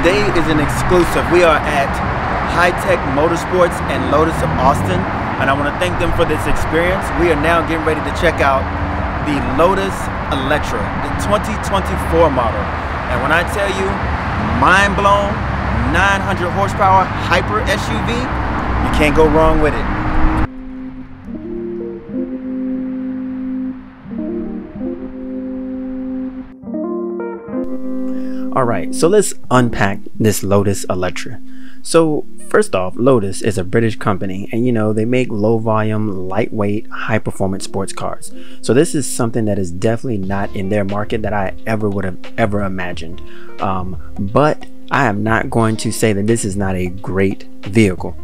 today is an exclusive. We are at HiTech Motorsports and Lotus of Austin, and I want to thank them for this experience. We are now getting ready to check out the Lotus Electre, the 2024 model. And when I tell you, mind blown, 900 horsepower hyper SUV, you can't go wrong with it. Alright, so let's unpack this Lotus Electre. So first off, Lotus is a British company, and you know, they make low volume, lightweight, high performance sports cars. So this is something that is definitely not in their market that I would have ever imagined. But I am not going to say that this is not a great vehicle.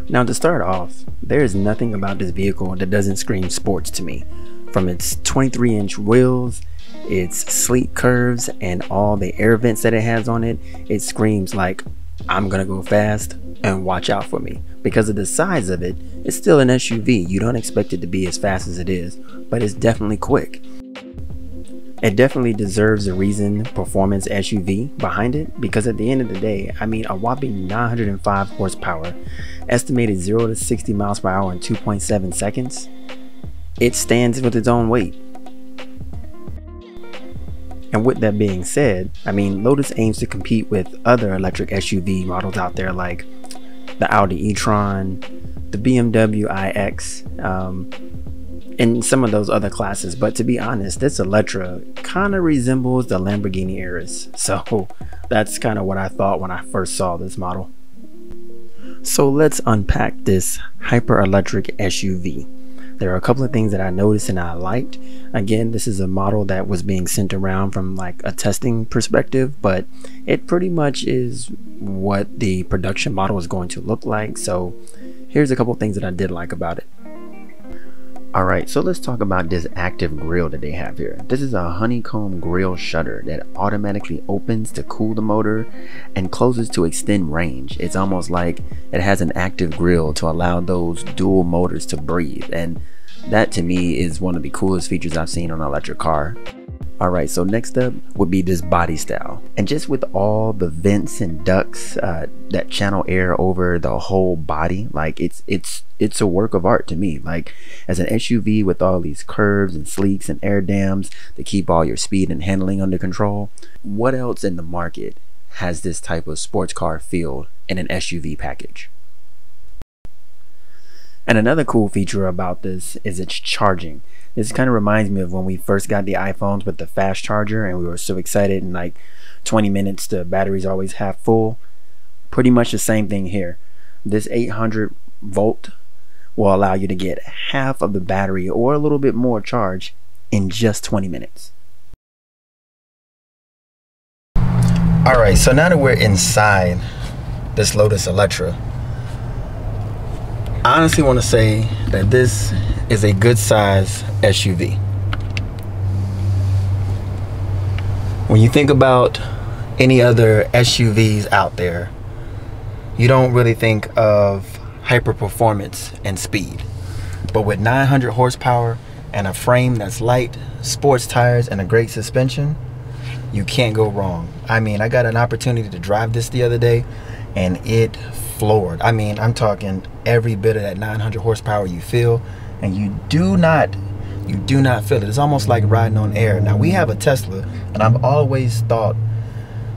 Now to start off, there is nothing about this vehicle that doesn't scream sports to me. From its 23-inch wheels, its sleek curves, and all the air vents that it has on it, it screams like, I'm gonna go fast and watch out for me. Because of the size of it, it's still an SUV. You don't expect it to be as fast as it is, but it's definitely quick. It definitely deserves a reason performance SUV behind it, because at the end of the day, I mean, a whopping 905 horsepower, estimated 0 to 60 miles per hour in 2.7 seconds, it stands with its own weight. And with that being said, I mean, Lotus aims to compete with other electric SUV models out there like the Audi e-tron, the BMW iX, and some of those other classes. But to be honest, this Electre kind of resembles the Lamborghini Urus. So that's kind of what I thought when I first saw this model. So let's unpack this hyper electric SUV. There are a couple of things that I noticed and I liked. Again, this is a model that was being sent around from like a testing perspective, but it pretty much is what the production model is going to look like. So here's a couple of things that I did like about it. Alright, so let's talk about this active grille that they have here. This is a honeycomb grille shutter that automatically opens to cool the motor and closes to extend range. It's almost like it has an active grille to allow those dual motors to breathe, and that to me is one of the coolest features I've seen on an electric car. Alright, so next up would be this body style, and just with all the vents and ducts that channel air over the whole body, like it's a work of art to me. Like, as an SUV with all these curves and sleeks and air dams to keep all your speed and handling under control, what else in the market has this type of sports car feel in an SUV package? And another cool feature about this is its charging. This kind of reminds me of when we first got the iPhones with the fast charger, and we were so excited, in like 20 minutes the battery's always half full. Pretty much the same thing here. This 800 volt will allow you to get half of the battery or a little bit more charge in just 20 minutes. Alright, so now that we're inside this Lotus Electre, I honestly want to say that this is a good size SUV. When you think about any other SUVs out there, you don't really think of hyper performance and speed. But with 900 horsepower and a frame that's light, sports tires, and a great suspension, you can't go wrong. I mean, I got an opportunity to drive this the other day, and it floored. I mean, I'm talking every bit of that 900 horsepower you feel, and you do not feel it. It's almost like riding on air. Now, we have a Tesla, and I've always thought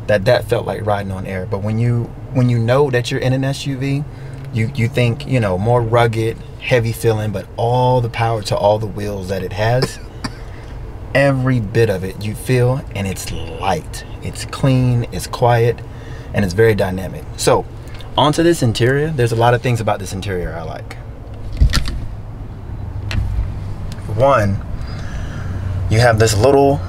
that felt like riding on air. But when you know that you're in an SUV, you think, you know, more rugged, heavy feeling, but all the power to all the wheels that it has, every bit of it you feel, and it's light, it's clean, it's quiet, and it's very dynamic. So onto this interior. There's a lot of things about this interior I like. One, you have this little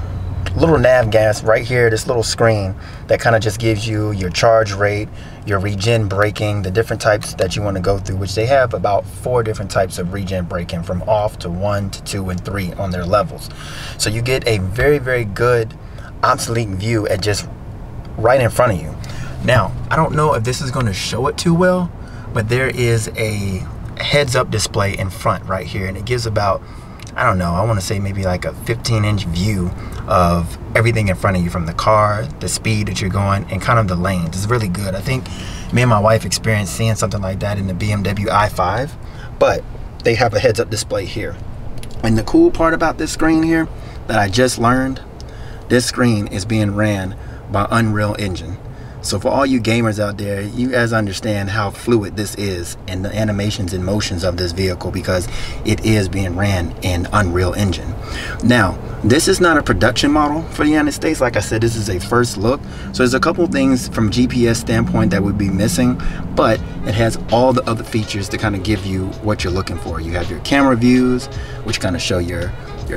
nav gas right here, this little screen that kind of just gives you your charge rate, your regen braking, the different types that you want to go through, which they have about 4 different types of regen braking, from off to 1 to 2 and 3 on their levels. So you get a very, very good obsolete view at just right in front of you. Now, I don't know if this is going to show it too well, but there is a heads-up display in front right here, and it gives about I don't know, I want to say maybe like a 15-inch view of everything in front of you, from the car, the speed that you're going, and kind of the lanes. It's really good. I think me and my wife experienced seeing something like that in the BMW i5, but they have a heads-up display here. And the cool part about this screen here that I just learned, this screen is being ran by Unreal Engine. So for all you gamers out there, you guys understand how fluid this is and the animations and motions of this vehicle, because it is being ran in Unreal Engine. Now, this is not a production model for the United States. Like I said, this is a first look. So there's a couple things from GPS standpoint that would be missing, but it has all the other features to kind of give you what you're looking for. You have your camera views, which kind of show your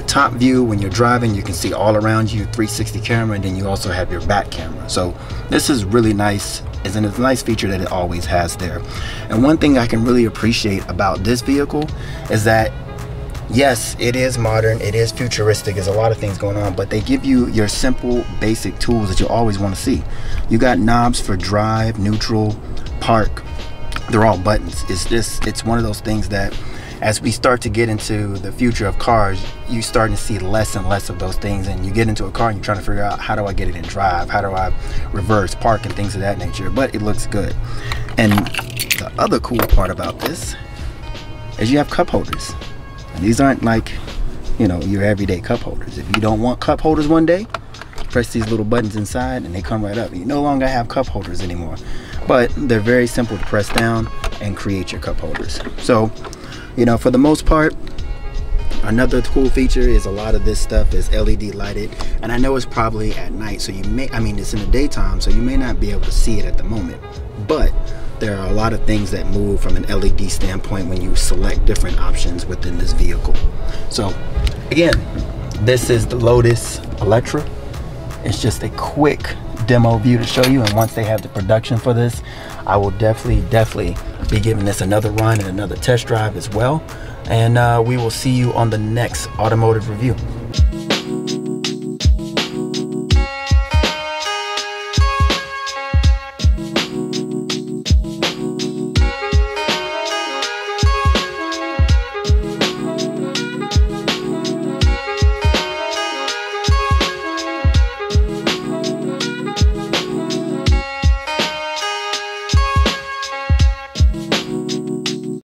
top view. When you're driving, you can see all around you, 360 camera, and then you also have your back camera. So this is really nice. It's a nice feature that it always has there. And one thing I can really appreciate about this vehicle is that, yes, it is modern, it is futuristic, there's a lot of things going on, but they give you your simple basic tools that you always want to see. You got knobs for drive, neutral, park. They're all buttons. It's one of those things that, as we start to get into the future of cars, you starting to see less and less of those things, and you get into a car and you're trying to figure out, how do I get it in drive, how do I reverse, park, and things of that nature. But it looks good. And the other cool part about this is you have cup holders. And these aren't like, you know, your everyday cup holders. If you don't want cup holders one day, press these little buttons inside and they come right up. You no longer have cup holders anymore, but they're very simple to press down and create your cup holders. So, you know, for the most part, another cool feature is a lot of this stuff is LED lighted, and I know it's probably at night, so you may, I mean, it's in the daytime, so you may not be able to see it at the moment, but there are a lot of things that move from an LED standpoint when you select different options within this vehicle. So again, this is the Lotus Electre. It's just a quick demo view to show you, and once they have the production for this, I will definitely be giving this another run and another test drive as well, and we will see you on the next automotive review.